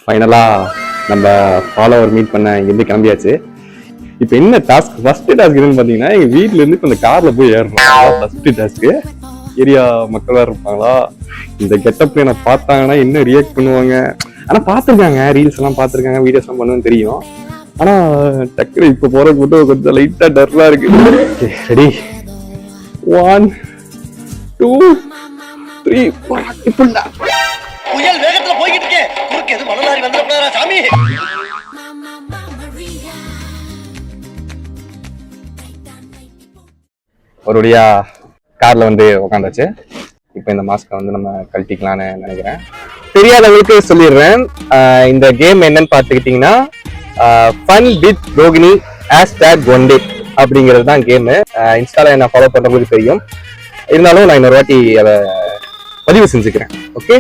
ஃபைனலாக நம்ம follower meet பண்ண இங்கேருந்து கிளம்பியாச்சு. இப்போ என்ன டாஸ்க், ஃபர்ஸ்ட் டாஸ்க் என்னன்னு பார்த்தீங்கன்னா, எங்கள் வீட்டிலேருந்து இப்போ இந்த காரில் போய் ஏறணும். First task. ஏரியா மக்களாக இருப்பாங்களா, இந்த கெட்டப் என்னை பார்த்தாங்கன்னா என்ன ரியாக்ட் பண்ணுவாங்க. ஆனால் பார்த்துருக்காங்க, ரீல்ஸ் எல்லாம் பார்த்துருக்காங்க, வீடியோஸ்லாம் பண்ணுவேன்னு தெரியும். ஆனால் டக்குனு இப்போ போகிற மட்டும் கொஞ்சம் லைட்டாக டர்லாக இருக்கு. ரெடி, 1 2 3 இப்படின்னா புயல் வேகத்துல போய்கிட்டு இருக்கே, குறுக்கு எது மணலாரி வந்துடக்கூடாதா சாமி. ஒரு வழியா கார்ல வந்து உட்காந்தாச்சு. இப்போ இந்த மாஸ்கை வந்து நம்ம கழட்டிக்கலாம்னு நினைக்கிறேன். தெரியாதவங்களுக்கு சொல்லிடுறேன், இந்த கேம் என்னன்னு பார்த்துக்கிட்டிங்கன்னா ஃபன் வித் ரோகிணி #1day அப்படிங்கிறது தான் கேமு. இன்ஸ்டால என்ன ஃபாலோ பண்ணுறவங்களுக்கு தெரியும், இருந்தாலும் நான் இன்னொரு வாட்டி அதை பதிவு செஞ்சுக்கிறேன். ஓகே,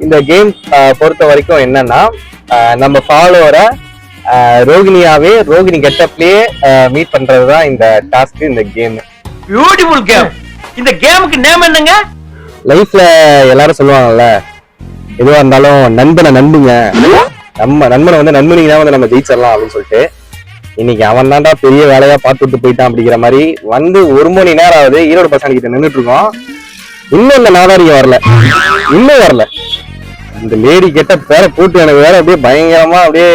இந்த கேம் பொறுத்த வரைக்கும் என்னன்னா, நம்ம ஃபாலோவரை ரோகிணியாவே ரோகிணி கெட்டப்லயே மீட் பண்றது தான் இந்த டாஸ்க், இந்த கேம். Beautiful game. இந்த கேமுக்கு நேம் என்னங்க? லைஃப்ல எல்லாரும் சொல்லுவாங்கல்ல, எதுவா இருந்தாலும் நண்பனை நம்புங்க, நம்ம நண்பனை வந்து நண்பனிக்கு வந்து நம்ம ஜெயிச்சிடலாம் அப்படின்னு சொல்லிட்டு, இன்னைக்கு அவன் தான்டா பெரிய வேலையா பார்த்துட்டு போயிட்டான் அப்படிங்கிற மாதிரி வந்து 1 மணி நேரம் ஆகுது ஈரோடு பசங்க கிட்ட நின்றுட்டு இருக்கோம். இன்னும் இந்த நாதாரியம் வரல, இன்னும் வரல. இந்த லேடி கெட்ட பேரை போட்டு எனக்கு வேற அப்படியே பயங்கரமா அப்படியே.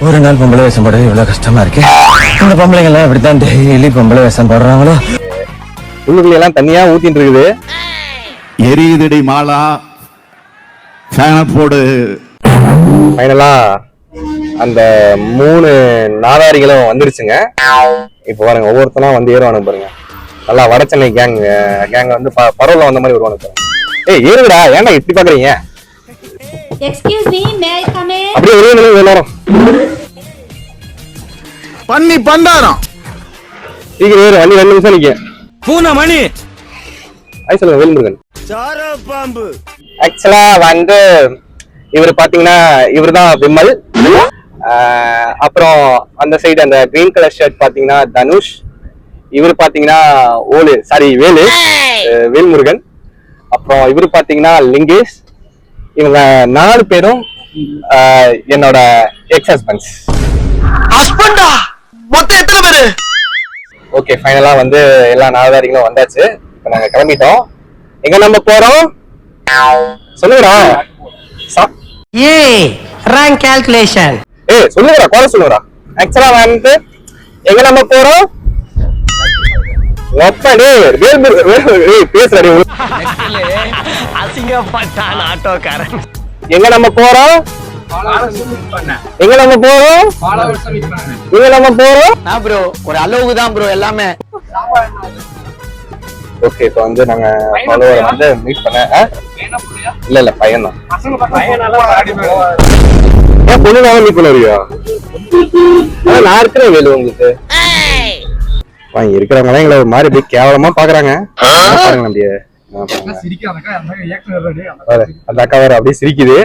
ஒரு நாள் பொம்பளை வேஷம் போட இவ்வளவு கஷ்டமா இருக்கு. இந்த பொம்பளைங்க எல்லாம் இப்படித்தான் டெய்லி பொம்பளை வேஷம் போடுறாங்களோ. உள்ளுக்குள்ள எல்லாம் தனியா ஊத்திட்டு இருக்குது. எரியுதடி மாலா போடு. ஃபைனலா அந்த 3 நாதாரிகளும் வந்துருச்சுங்க. இப்ப பாருங்க, ஒவ்வொருத்தனா வந்து ஏறுவானு பாருங்க. நல்லா வடச்சென்னை கேங் வந்து பரவல வந்த மாதிரி வருவானு பாருங்க. ஏய் ஏறுடா, ஏன்டா இப்படி பாக்குறீங்க? Excuse me, may I come in? அப்படியே ஒரே நிலையில எல்லாரும் பண்ணி பண்டாரம் சீக்கிரம் ஏறு, வண்டி 2 நிமிஷம் நிக்க. பூனா மணி ஐ சொல்லுங்க வேல்முருகன். சார பாம்பு. ஆக்சுவலா வந்து இவர் பாத்தீங்கன்னா இவர் தான் விமல். அப்புறம் அந்த சைடு அந்த கிரீன் கலர் ஷர்ட் பாத்தீங்கன்னா தனுஷ். இவர் பாத்தீங்கன்னா வேலு வேல்முருகன். அப்புறம் இவர் பாத்தீங்கன்னா லிங்கேஷ். இவங்க 4 பேரும் என்னோட எக்ஸ் ஹஸ்பண்ட்ஸ். ஹஸ்பண்டா? மொத்தம் எத்தனை பேரு? ஓகே, ஃபைனலா வந்து எல்லா நாதாரிகளும் வந்தாச்சு. இப்ப நாங்க கிளம்பிட்டோம். எங்க நம்ம போறோம் சொல்லுங்கடா. Rank calculation. சொல்லுங்கடா, கோல சொல்லுங்கடா. ஆக்சுவலா வந்து எங்க நம்ம போறோம் பேசுறேன். அசிங்கப்பட்டான் ஆட்டோக்காரன். எங்க நம்ம போறோம் ப்ரோ ஒரு அளவுக்கு தான் ப்ரோ எல்லாமே. ஓகே, இப்போ வந்து நாங்க ஃபாலோவர் வந்து மீட் பண்ண இல்ல பையன் தான். ஏன் பொண்ணுனாலும் மீட் பண்ண வரியா? நான் இருக்கிறேன் வேலு உங்களுக்கு. இருக்கிறவங்க எங்களை ஒரு மாதிரி அப்படியே கேவலமா பாக்குறாங்க. பாருங்க அப்படியே அந்த அக்கா வேற அப்படியே சிரிக்குது.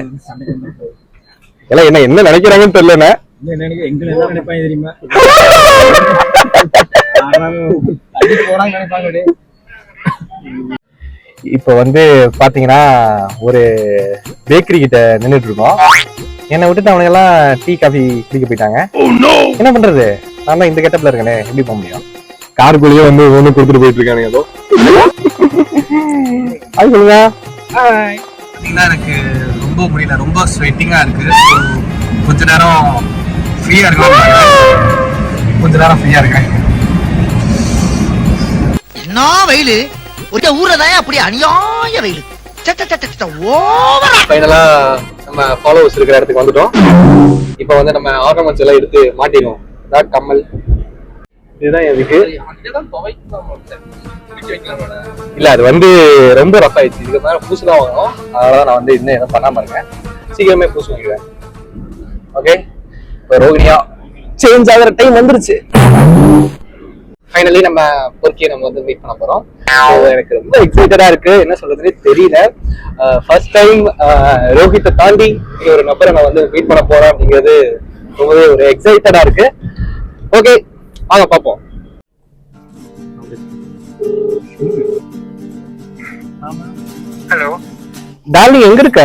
எல்லாம் என்ன நினைக்கிறாங்கன்னு தெரியல. இப்ப வந்து பாத்தீங்கன்னா ஒரு பேக்கரி கிட்ட நின்றுட்டு இருக்கோம். என்னை விட்டுட்டு அவங்க எல்லாம் டீ காஃபி குடிக்க போயிட்டாங்க. என்ன பண்றது, நான் தான் இந்த கெட்டப்ல இருக்கேனே, எப்படி போக முடியும்? காருக்குள்ளேயே வந்து ஒண்ணு கொடுத்துட்டு போயிட்டு இருக்கானுங்க. ஏதோ அது சொல்லுங்க. பாத்தீங்கன்னா எனக்கு ரொம்ப முடியல, ரொம்ப ஸ்வெட்டிங்கா இருக்கு. கொஞ்ச நேரம் ஃப்ரீயா இருக்கலாம், கொஞ்ச நேரம் ஃப்ரீயா இருக்கேன். என்ன வெயிலு, ஒரு ஊரதாயா அப்படி அநியாய வெயிலு. ஃபைனலா நம்ம ஃபாலோவர்ஸ் இருக்கிற இடத்துக்கு வந்துட்டோம். இப்ப வந்து நம்ம ஆர்னமெண்ட்ஸ் எல்லாம் எடுத்து மாட்டிடுவோம். கம்மல் இதுதான் எதுக்கு இல்ல, அது வந்து ரொம்ப ரஃப் ஆயிடுச்சு. இதுக்கு மேல பூசு தான் வாங்கணும். அதனாலதான் நான் வந்து இன்னும் எதுவும் பண்ணாம இருக்கேன். சீக்கிரமே பூசு வாங்கிடுவேன். ஓகே, இப்போ ரோகிணியா சேஞ்ச் ஆகிற டைம் வந்துருச்சு. ஃபைனலி நம்ம பொறுக்கியை நம்ம வந்து மீட் பண்ண போறோம். எனக்கு ரொம்ப எக்ஸைட்டடா இருக்கு, என்ன சொல்றதுன்னே தெரியல. ஃபர்ஸ்ட் டைம் ரோஹித்தை தாண்டி ஒரு நபரை நான் வந்து மீட் பண்ண போறேன் அப்படிங்கிறது ரொம்பவே ஒரு எக்ஸைட்டடா இருக்கு. ஓகே, வாங்க பாப்போம். ஹலோ டார்லிங், எங்க இருக்க?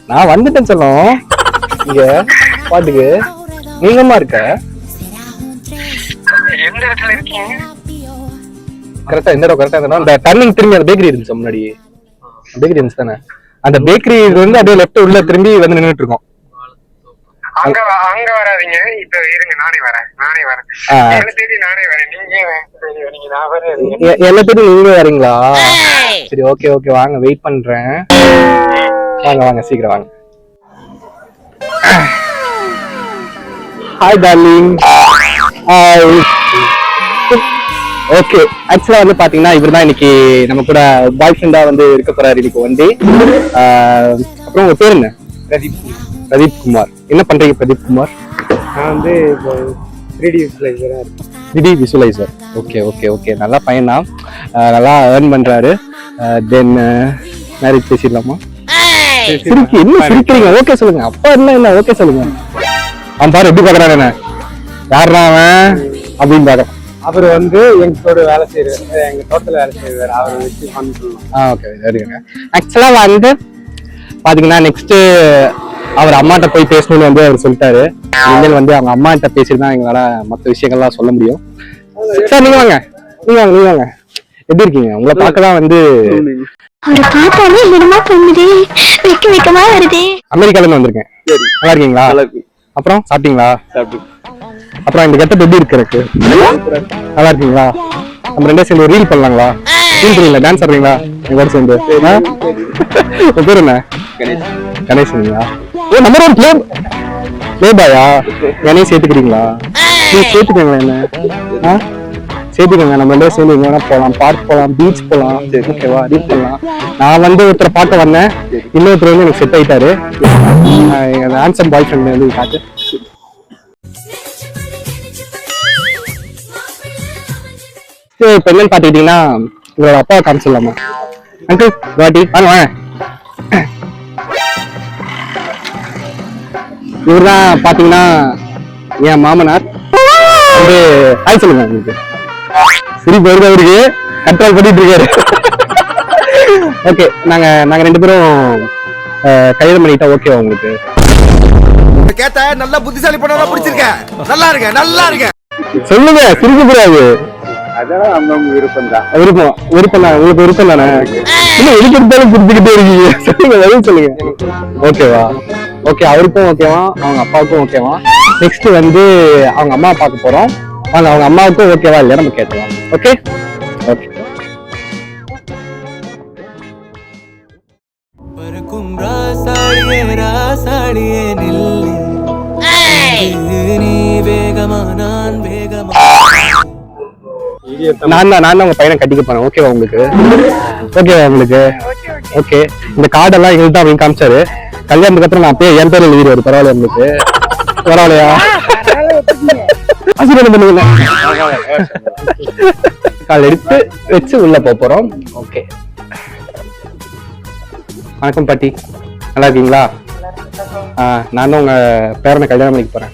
நான் வந்துட்டேன் சொல்லும் இங்க பாட்டுக்கு நீங்கம்மா இருக்க கரெக்டா இந்த இடம் கரெக்டா இந்த டர்னிங் திரும்பி அந்த பேக்கரி இருந்துச்சு முன்னாடி பேக்கரி இருந்துச்சு தானே அந்த பேக்கரி வந்து அப்படியே லெஃப்ட் உள்ள திரும்பி வந்து நின்னுட்டு இருக்கோம் அங்க வராதீங்க இப்ப இருங்க நானே வரேன் தேடி நானே வரேன் நீங்க நான் வரேன் எல்லாத்தையும் நீங்க வரீங்களா சரி ஓகே ஓகே வாங்க வெயிட் பண்றேன் வாங்க சீக்கிரம் வாங்க ஹாய் டார்லிங் ஹாய் ஓகே ஆக்சுவலா வந்து பாத்தீங்கன்னா இவர் தான் இன்னைக்கு நம்ம கூட பாய் ஃப்ரெண்டா வந்து இருக்க போறாரு இன்னைக்கு ஒன் டே அப்புறம் உங்க பேர் என்ன பிரதீப் குமார் என்ன பண்றீங்க பிரதீப் குமார் நான் வந்து இப்போ 3D விசுவலைசரா இருக்கேன் 3D visualiser okay okay okay நல்லா பையனா நல்லா ஏர்ன் பண்றாரு தென் மேரேஜ் பேசிடலாமா சிரிக்கி என்ன சிரிக்கிறீங்க ஓகே சொல்லுங்க அப்பா என்ன ஓகே சொல்லுங்க அவன் பாரு எப்படி பாக்குறான் என்ன யாருனா அவன் அப்படின்னு பாக்குறான் அவர் வந்து எங்களோட வேலை செய்யறாரு எங்க தோட்டத்துல வேலை செய்யறாரு அவரை வச்சு பண்ணலாம் ஓகே சரிங்க ஆக்சுவலா வந்து பாத்தீங்கன்னா நெக்ஸ்ட் அவர் அம்மாட்ட போய் பேசணும்னு வந்து அவர் சொல்லிட்டாரு இனிமேல் வந்து அவங்க அம்மாட்ட பேசிட்டு தான் எங்களால மற்ற விஷயங்கள்லாம் சொல்ல முடியும் சார் நீங்க வாங்க எப்படி இருக்கீங்க உங்களை பார்க்கதான் வந்து அமெரிக்கால இருந்து வந்திருக்கேன் நல்லா இருக்கீங்களா அப்புறம் சாப்பிட்டீங்களா அப்புறம் இந்த கெட்டப் எப்படி இருக்கு எனக்கு நல்லா இருக்கீங்களா நம்ம ரெண்டே சேர்ந்து ஒரு ரீல் பண்ணலாங்களா ரீல் பண்ணீங்களா டான்ஸ் ஆடுறீங்களா எங்க கூட சேர்ந்து உங்க பேர் என்ன கணேசனுங்களா ஓ நம்பர் ஒன் பிளே பாயா என்னையும் சேர்த்துக்கிறீங்களா நீங்க சேர்த்துக்கோங்களா என்ன சேர்த்துக்கோங்க நம்ம ரெண்டே சேர்ந்து எங்க வேணா போகலாம் பார்க் போகலாம் பீச் போகலாம் ஓகேவா ரீல் பண்ணலாம் நான் வந்து ஒருத்தரை பார்க்க வந்தேன் இன்னொருத்தர் வந்து எனக்கு செட் ஆயிட்டாரு எங்க ஹேண்ட்ஸம் பாய் ஃப்ரெண்ட் வந்து காட்டு இப்ப என்னன்னு பாத்துக்கிட்டீங்கன்னா உங்களோட அப்பாவை காமிச்சிடலாமா அங்கிள் வாட்டி வாங்க இவர் தான் பாத்தீங்கன்னா என் மாமனார் வந்து ஹாய் சொல்லுங்க உங்களுக்கு சிரிப்பு வருது அவருக்கு கண்ட்ரோல் பண்ணிட்டு இருக்காரு ஓகே நாங்க ரெண்டு பேரும் கல்யாணம் பண்ணிட்டா ஓகேவா உங்களுக்கு கேட்ட நல்ல புத்திசாலி பண்ணா பிடிச்சிருக்க நல்லா இருக்க சொல்லுங்க சிரிக்க கூடாது அதெல்லாம் நம்ம விருப்பம் தான் விருப்பம் தான் உங்களுக்கு விருப்பம் தானே இல்ல எதுக்கு எடுத்தாலும் புரிஞ்சுக்கிட்டே இருக்கீங்க சொல்லுங்க எதுவும் சொல்லுங்க ஓகேவா ஓகே அவருக்கும் ஓகேவா அவங்க அப்பாவுக்கும் ஓகேவா நெக்ஸ்ட் வந்து அவங்க அம்மா பார்க்க போறோம் அவங்க அம்மாவுக்கும் ஓகேவா இல்லையா நம்ம கேட்கலாம் ஓகே ஓகே நான் தான் உங்க பையனை கட்டிக்க போறேன் ஓகேவா உங்களுக்கு ஓகே இந்த கார்டெல்லாம் எங்களுக்கு தான் அப்படின்னு காமிச்சாரு கல்யாணத்துக்கு அப்புறம் நான் அப்பயே என் பேர் எழுதிடுவாரு பரவாயில்ல உங்களுக்கு பரவாயில்லையா ஆசீர்வாதம் பண்ணுங்க கால் எடுத்து வச்சு உள்ள போறோம் ஓகே வணக்கம் பாட்டி நல்லா இருக்கீங்களா நானும் உங்க பேரனை கல்யாணம் பண்ணிக்க போறேன்